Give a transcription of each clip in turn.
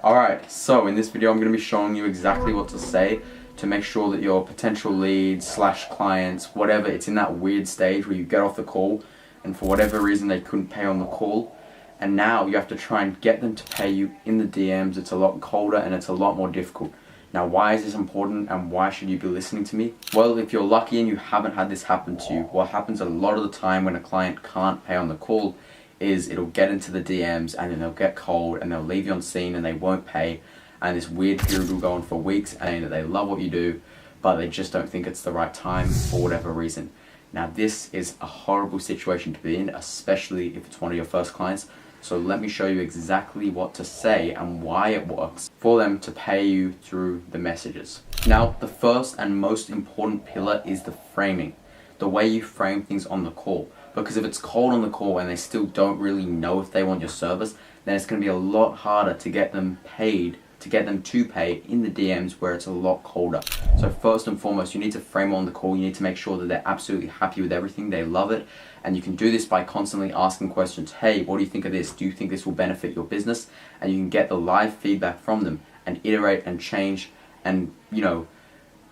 Alright, so in this video I'm going to be showing you exactly what to say to make sure that your potential leads / clients, whatever, it's in that weird stage where you get off the call and for whatever reason they couldn't pay on the call, and now you have to try and get them to pay you in the DMs. It's a lot colder and it's a lot more difficult. Now, why is this important and why should you be listening to me? Well, if you're lucky and you haven't had this happen to you, what happens a lot of the time when a client can't pay on the call is it'll get into the DMs and then they'll get cold and they'll leave you on scene and they won't pay, and this weird period will go on for weeks and they love what you do but they just don't think it's the right time for whatever reason. Now, this is a horrible situation to be in, especially if it's one of your first clients. So let me show you exactly what to say and why it works for them to pay you through the messages. Now, the first and most important pillar is the framing, the way you frame things on the call. Because if it's cold on the call and they still don't really know if they want your service, then it's going to be a lot harder to get them paid, to get them to pay in the DMs where it's a lot colder. So first and foremost, you need to frame on the call. You need to make sure that they're absolutely happy with everything, they love it, and you can do this by constantly asking questions. Hey, what do you think of this? Do you think this will benefit your business? And you can get the live feedback from them and iterate and change and,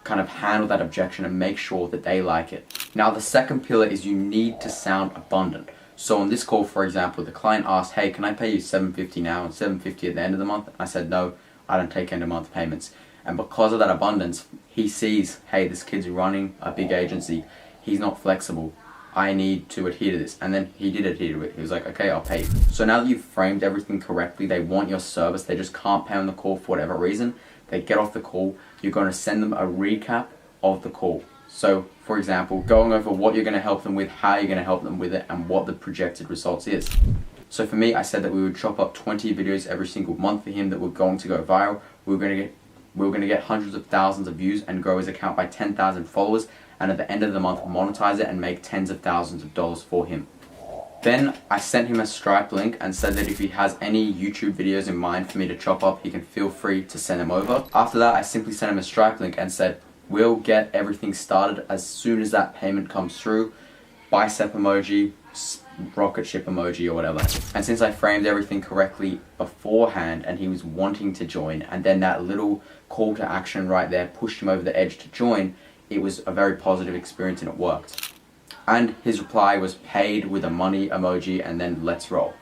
kind of handle that objection and make sure that they like it. Now, the second pillar is you need to sound abundant. So on this call, for example, the client asked, hey, can I pay you $750 now and $750 at the end of the month? And I said, no, I don't take end of month payments. And because of that abundance, he sees, hey, this kid's running a big agency. He's not flexible. I need to adhere to this. And then he did adhere to it. He was like, okay, I'll pay you. So now that you've framed everything correctly, they want your service, they just can't pay on the call for whatever reason. They get off the call, you're going to send them a recap of the call. So, for example, going over what you're going to help them with, how you're going to help them with it, and what the projected results is. So for me, I said that we would chop up 20 videos every single month for him that were going to go viral. We were going to get hundreds of thousands of views and grow his account by 10,000 followers, and at the end of the month monetize it and make tens of thousands of dollars for him. Then I sent him a Stripe link and said that if he has any YouTube videos in mind for me to chop up, he can feel free to send them over. After that, I simply sent him a Stripe link and said, we'll get everything started as soon as that payment comes through. Bicep emoji, rocket ship emoji, or whatever. And since I framed everything correctly beforehand and he was wanting to join, and then that little call to action right there pushed him over the edge to join, it was a very positive experience and it worked. And his reply was paid with a money emoji and then let's roll.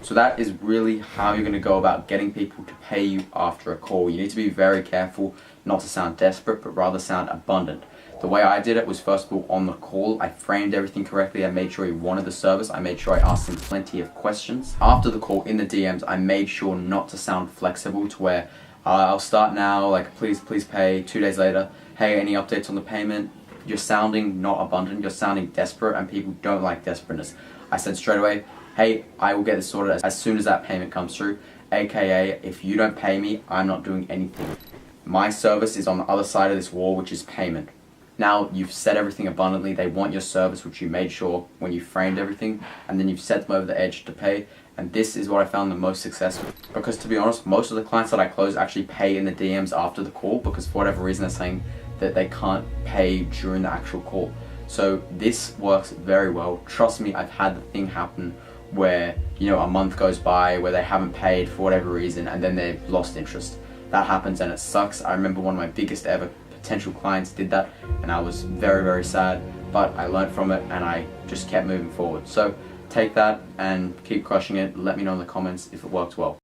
So that is really how you're going to go about getting people to pay you after a call. You need to be very careful not to sound desperate, but rather sound abundant. The way I did it was, first of all, on the call, I framed everything correctly. I made sure he wanted the service. I made sure I asked him plenty of questions. After the call, in the DMs, I made sure not to sound flexible to where I'll start now, like please pay. 2 days later, hey, any updates on the payment? You're sounding not abundant, you're sounding desperate, and people don't like desperateness. I said straight away, hey, I will get this sorted as soon as that payment comes through, aka if you don't pay me, I'm not doing anything. My service is on the other side of this wall, which is payment. Now you've said everything abundantly, they want your service, which you made sure when you framed everything, and then you've set them over the edge to pay, and this is what I found the most successful. Because to be honest, most of the clients that I close actually pay in the DMs after the call, because for whatever reason they're saying that they can't pay during the actual call. So this works very well. Trust me, I've had the thing happen where, a month goes by where they haven't paid for whatever reason and then they've lost interest. That happens and it sucks. I remember one of my biggest ever potential clients did that and I was very, very sad, but I learned from it and I just kept moving forward. So take that and keep crushing it. Let me know in the comments if it worked well.